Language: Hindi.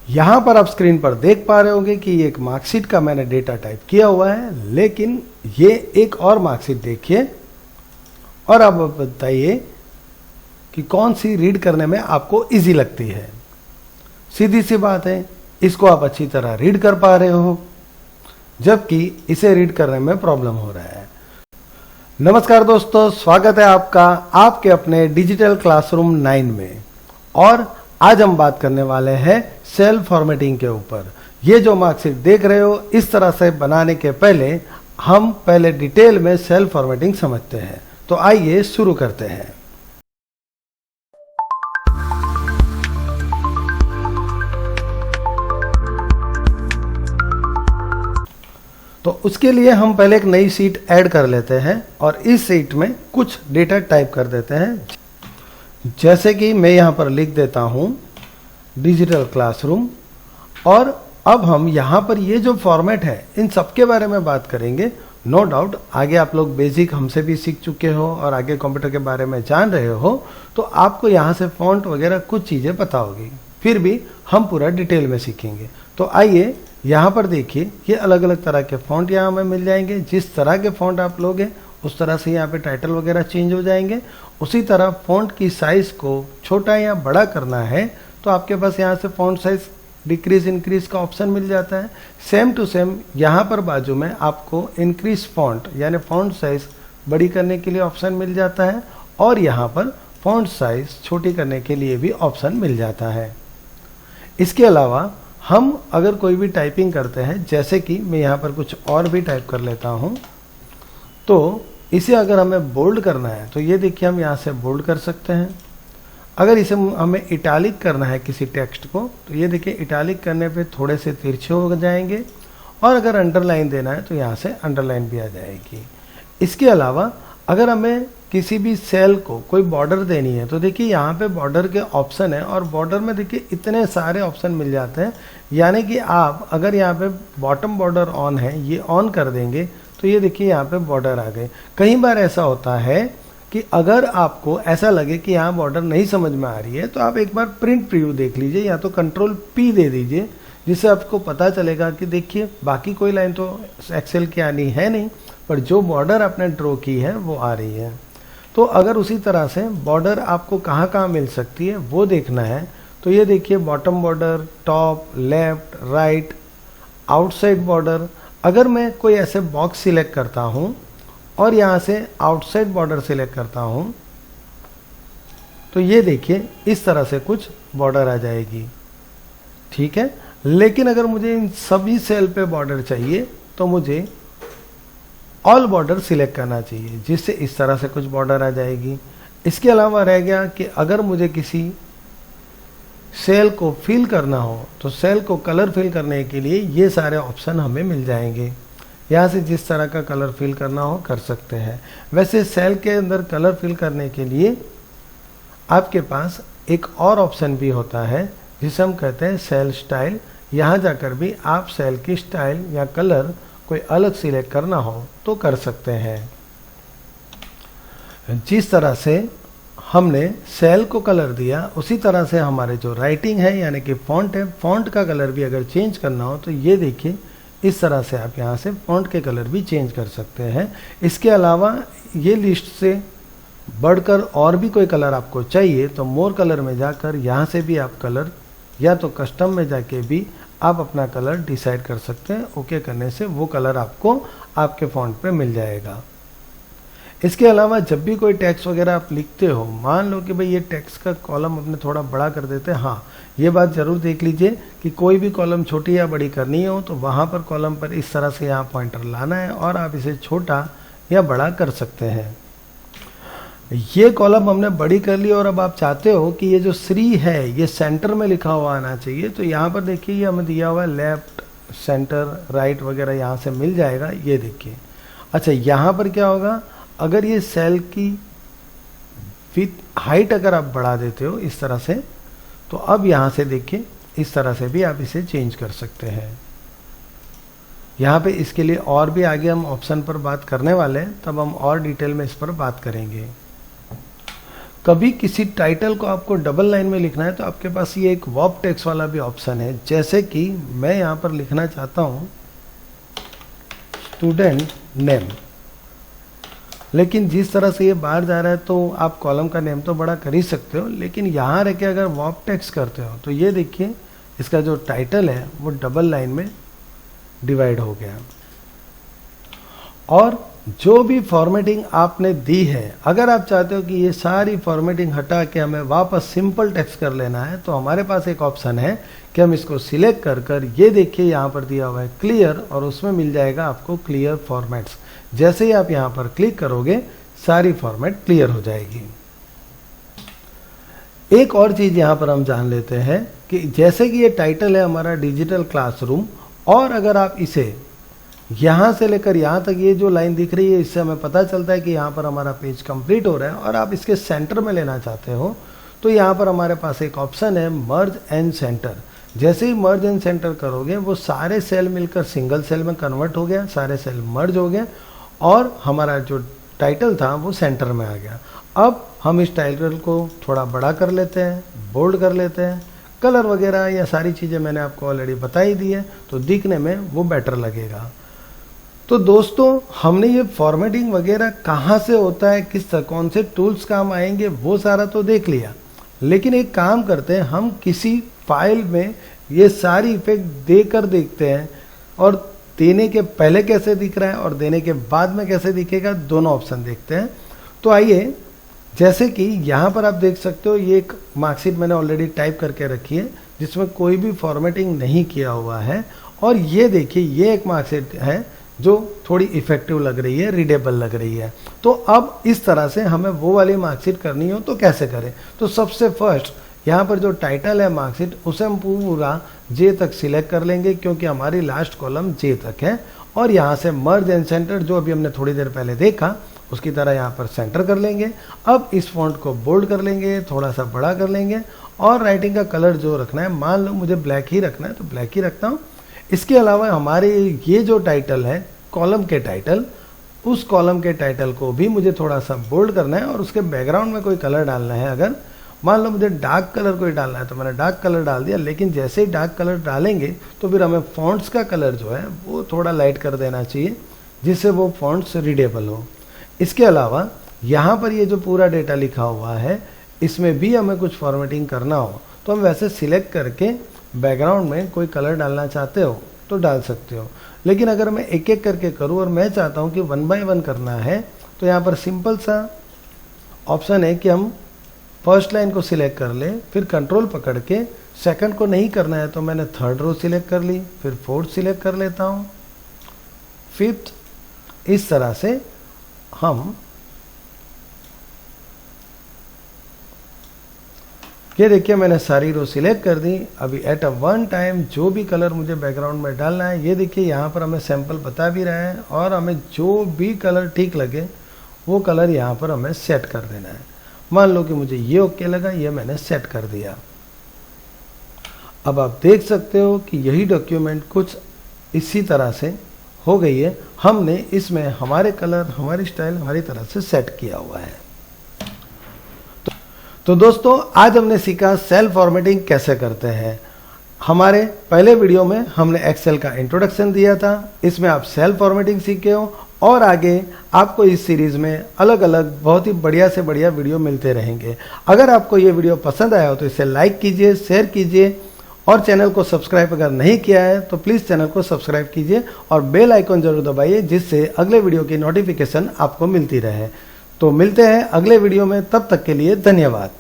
यहाँ पर आप स्क्रीन पर देख पा रहे होंगे कि एक मार्कशीट का मैंने डेटा टाइप किया हुआ है, लेकिन ये एक और मार्कशीट देखिए और अब बताइए कि कौन सी रीड करने में आपको इजी लगती है। सीधी सी बात है, इसको आप अच्छी तरह रीड कर पा रहे हो, जबकि इसे रीड करने में प्रॉब्लम हो रहा है। नमस्कार दोस्तों, स्वागत है आपका आपके अपने डिजिटल क्लासरूम 9 में। और आज हम बात करने वाले हैं सेल फॉर्मेटिंग के ऊपर। ये जो मार्कशीट देख रहे हो, इस तरह से बनाने के पहले हम पहले डिटेल में सेल फॉर्मेटिंग समझते हैं। तो आइए शुरू करते हैं। तो उसके लिए हम पहले एक नई शीट ऐड कर लेते हैं और इस शीट में कुछ डेटा टाइप कर देते हैं। जैसे कि मैं यहाँ पर लिख देता हूँ डिजिटल क्लासरूम, और अब हम यहाँ पर ये जो फॉर्मेट है इन सब के बारे में बात करेंगे। नो डाउट आगे आप लोग बेसिक हमसे भी सीख चुके हो और आगे कंप्यूटर के बारे में जान रहे हो, तो आपको यहाँ से फॉन्ट वगैरह कुछ चीज़ें पता होगी, फिर भी हम पूरा डिटेल में सीखेंगे। तो आइए यहाँ पर देखिए, ये अलग अलग तरह के फॉन्ट यहाँ हमें मिल जाएंगे। जिस तरह के फॉन्ट आप लोगे उस तरह से यहाँ पे टाइटल वगैरह चेंज हो जाएंगे। उसी तरह फॉन्ट की साइज़ को छोटा या बड़ा करना है तो आपके पास यहाँ से फॉन्ट साइज डिक्रीज इंक्रीज का ऑप्शन मिल जाता है। सेम टू सेम यहाँ पर बाजू में आपको इंक्रीज फॉन्ट यानी फॉन्ट साइज बड़ी करने के लिए ऑप्शन मिल जाता है, और यहाँ पर फॉन्ट साइज छोटी करने के लिए भी ऑप्शन मिल जाता है। इसके अलावा हम अगर कोई भी टाइपिंग करते हैं, जैसे कि मैं यहाँ पर कुछ और भी टाइप कर लेता हूँ, तो इसे अगर हमें बोल्ड करना है तो ये देखिए हम यहाँ से बोल्ड कर सकते हैं। अगर इसे हमें इटालिक करना है किसी टेक्स्ट को, तो ये देखिए इटालिक करने पे थोड़े से तिरछे हो जाएंगे, और अगर अंडरलाइन देना है तो यहाँ से अंडरलाइन भी आ जाएगी। इसके अलावा अगर हमें किसी भी सेल को कोई बॉर्डर देनी है तो देखिए यहाँ पे बॉर्डर के ऑप्शन है, और बॉर्डर में देखिए इतने सारे ऑप्शन मिल जाते हैं। यानी कि आप अगर यहाँ पे बॉटम बॉर्डर ऑन है, ये ऑन कर देंगे तो ये देखिए यहाँ पे बॉर्डर आ गए। कई बार ऐसा होता है कि अगर आपको ऐसा लगे कि यहाँ बॉर्डर नहीं समझ में आ रही है, तो आप एक बार प्रिंट प्रीव्यू देख लीजिए या तो कंट्रोल P दे दीजिए, जिससे आपको पता चलेगा कि देखिए बाकी कोई लाइन तो एक्सेल की आनी है नहीं, पर जो बॉर्डर आपने ड्रॉ की है वो आ रही है। तो अगर उसी तरह से बॉर्डर आपको कहाँ कहाँ मिल सकती है वो देखना है, तो ये देखिए bottom border, top, left, right, outside border. अगर मैं कोई ऐसे बॉक्स सिलेक्ट करता हूँ और यहाँ से आउटसाइड बॉर्डर सिलेक्ट करता हूँ, तो ये देखिए इस तरह से कुछ बॉर्डर आ जाएगी, ठीक है। लेकिन अगर मुझे इन सभी सेल पे बॉर्डर चाहिए तो मुझे ऑल बॉर्डर सिलेक्ट करना चाहिए, जिससे इस तरह से कुछ बॉर्डर आ जाएगी। इसके अलावा रह गया कि अगर मुझे किसी सेल को फिल करना हो तो सेल को कलर फिल करने के लिए ये सारे ऑप्शन हमें मिल जाएंगे। यहाँ से जिस तरह का कलर फिल करना हो कर सकते हैं। वैसे सेल के अंदर कलर फिल करने के लिए आपके पास एक और ऑप्शन भी होता है जिसे हम कहते हैं सेल स्टाइल। यहाँ जाकर भी आप सेल की स्टाइल या कलर कोई अलग सिलेक्ट करना हो तो कर सकते हैं। जिस तरह से हमने सेल को कलर दिया, उसी तरह से हमारे जो राइटिंग है यानी कि फॉन्ट है, फॉन्ट का कलर भी अगर चेंज करना हो तो ये देखिए इस तरह से आप यहाँ से फॉन्ट के कलर भी चेंज कर सकते हैं। इसके अलावा ये लिस्ट से बढ़कर और भी कोई कलर आपको चाहिए तो मोर कलर में जाकर यहाँ से भी आप कलर, या तो कस्टम में जाके भी आप अपना कलर डिसाइड कर सकते हैं। ओके करने से वो कलर आपको आपके फॉन्ट पे मिल जाएगा। इसके अलावा जब भी कोई टेक्स्ट वगैरह आप लिखते हो, मान लो कि भाई ये टेक्स्ट का कॉलम अपने थोड़ा बड़ा कर देते हैं, हाँ ये बात ज़रूर देख लीजिए कि कोई भी कॉलम छोटी या बड़ी करनी हो तो वहाँ पर कॉलम पर इस तरह से यहाँ पॉइंटर लाना है और आप इसे छोटा या बड़ा कर सकते हैं। ये कॉलम हमने बड़ी कर ली और अब आप चाहते हो कि ये जो श्री है ये सेंटर में लिखा हुआ आना चाहिए, तो यहाँ पर देखिए ये हमें दिया हुआ है लेफ्ट, सेंटर, राइट वगैरह यहाँ से मिल जाएगा। ये देखिए, अच्छा यहाँ पर क्या होगा, अगर ये सेल की विथ हाइट अगर आप बढ़ा देते हो इस तरह से, तो अब यहाँ से देखिए इस तरह से भी आप इसे चेंज कर सकते हैं। यहाँ पे इसके लिए और भी आगे हम ऑप्शन पर बात करने वाले हैं, तब हम और डिटेल में इस पर बात करेंगे। कभी किसी टाइटल को आपको डबल लाइन में लिखना है तो आपके पास ये एक वर्ब टेक्स्ट वाला भी ऑप्शन है। जैसे कि मैं यहाँ पर लिखना चाहता हूँ स्टूडेंट नेम, लेकिन जिस तरह से ये बाहर जा रहा है तो आप कॉलम का नेम तो बड़ा कर ही सकते हो, लेकिन यहाँ रह के अगर वर्ब टेक्स्ट करते हो तो ये देखिए इसका जो टाइटल है वो डबल लाइन में डिवाइड हो गया। और जो भी फॉर्मेटिंग आपने दी है, अगर आप चाहते हो कि ये सारी फॉर्मेटिंग हटा के हमें वापस सिंपल टेक्स्ट कर लेना है तो हमारे पास एक ऑप्शन है कि हम इसको सिलेक्ट कर ये देखिए यहाँ पर दिया हुआ है क्लियर, और उसमें मिल जाएगा आपको क्लियर फॉर्मेट्स। जैसे ही आप यहाँ पर क्लिक करोगे सारी फॉर्मेट क्लियर हो जाएगी। एक और चीज यहाँ पर हम जान लेते हैं कि जैसे कि ये टाइटल है हमारा डिजिटल क्लासरूम, और अगर आप इसे यहाँ से लेकर यहाँ तक ये जो लाइन दिख रही है इससे हमें पता चलता है कि यहाँ पर हमारा पेज कंप्लीट हो रहा है, और आप इसके सेंटर में लेना चाहते हो तो यहाँ पर हमारे पास एक ऑप्शन है मर्ज एंड सेंटर। जैसे ही मर्ज एंड सेंटर करोगे वो सारे सेल मिलकर सिंगल सेल में कन्वर्ट हो गया, सारे सेल मर्ज हो गए और हमारा जो टाइटल था वो सेंटर में आ गया। अब हम इस टाइटल को थोड़ा बड़ा कर लेते हैं, बोल्ड कर लेते हैं, कलर वगैरह या सारी चीज़ें मैंने आपको ऑलरेडी बताई दी है तो दिखने में वो बेटर लगेगा। तो दोस्तों हमने ये फॉर्मेटिंग वगैरह कहाँ से होता है, किस तरह कौन से टूल्स काम आएंगे वो सारा तो देख लिया, लेकिन एक काम करते हैं हम किसी फाइल में ये सारी इफेक्ट देकर देखते हैं और देने के पहले कैसे दिख रहा है और देने के बाद में कैसे दिखेगा, दोनों ऑप्शन देखते हैं। तो आइए, जैसे कि यहाँ पर आप देख सकते हो ये एक मार्कशीट मैंने ऑलरेडी टाइप करके रखी है जिसमें कोई भी फॉर्मेटिंग नहीं किया हुआ है, और ये देखिए ये एक मार्कशीट है जो थोड़ी इफेक्टिव लग रही है, रीडेबल लग रही है। तो अब इस तरह से हमें वो वाली मार्कशीट करनी हो तो कैसे करें, तो सबसे फर्स्ट यहाँ पर जो टाइटल है मार्कशीट उसे हम पूरा जे तक सिलेक्ट कर लेंगे क्योंकि हमारी लास्ट कॉलम जे तक है, और यहाँ से मर्ज एंड सेंटर जो अभी हमने थोड़ी देर पहले देखा उसकी तरह यहाँ पर सेंटर कर लेंगे। अब इस फॉन्ट को बोल्ड कर लेंगे, थोड़ा सा बड़ा कर लेंगे, और राइटिंग का कलर जो रखना है, मान लो मुझे ब्लैक ही रखना है तो ब्लैक ही रखता हूँ। इसके अलावा हमारे ये जो टाइटल है कॉलम के टाइटल, उस कॉलम के टाइटल को भी मुझे थोड़ा सा बोल्ड करना है और उसके बैकग्राउंड में कोई कलर डालना है। अगर मान लो मुझे डार्क कलर कोई डालना है तो मैंने डार्क कलर डाल दिया, लेकिन जैसे ही डार्क कलर डालेंगे तो फिर हमें फॉन्ट्स का कलर जो है वो थोड़ा लाइट कर देना चाहिए जिससे वो फॉन्ट्स रीडेबल हो। इसके अलावा यहाँ पर ये जो पूरा डेटा लिखा हुआ है इसमें भी हमें कुछ फॉर्मेटिंग करना हो तो हम वैसे सिलेक्ट करके बैकग्राउंड में कोई कलर डालना चाहते हो तो डाल सकते हो, लेकिन अगर मैं एक एक करके करूँ और मैं चाहता हूँ कि 1 बाय 1 करना है तो यहाँ पर सिंपल सा ऑप्शन है कि हम फर्स्ट लाइन को सिलेक्ट कर ले, फिर कंट्रोल पकड़ के सेकंड को नहीं करना है तो मैंने थर्ड रो सिलेक्ट कर ली, फिर फोर्थ सिलेक्ट कर लेता हूँ, फिफ्थ। इस तरह से हम ये देखिए मैंने सारी रो सिलेक्ट कर दी। अभी एट अ वन टाइम जो भी कलर मुझे बैकग्राउंड में डालना है, ये देखिए यहाँ पर हमें सैंपल बता भी रहा है, और हमें जो भी कलर ठीक लगे वो कलर यहाँ पर हमें सेट कर देना है। मान लो कि मुझे ये ओके लगा, ये मैंने सेट कर दिया। अब आप देख सकते हो कि यही डॉक्यूमेंट कुछ इसी तरह से हो गई है। हमने इसमें हमारे कलर, हमारी स्टाइल, हमारी तरह से सेट किया हुआ है। तो दोस्तों आज हमने सीखा सेल फॉर्मेटिंग कैसे करते हैं। हमारे पहले वीडियो में हमने एक्सेल का इंट्रोडक्शन दिया था, इसमें आप सेल फॉर्मेटिंग सीखे हो, और आगे आपको इस सीरीज में अलग अलग बहुत ही बढ़िया से बढ़िया वीडियो मिलते रहेंगे। अगर आपको ये वीडियो पसंद आया हो तो इसे लाइक कीजिए, शेयर कीजिए, और चैनल को सब्सक्राइब अगर नहीं किया है तो प्लीज़ चैनल को सब्सक्राइब कीजिए और बेल आइकन जरूर दबाइए जिससे अगले वीडियो की नोटिफिकेशन आपको मिलती रहे। तो मिलते हैं अगले वीडियो में, तब तक के लिए धन्यवाद।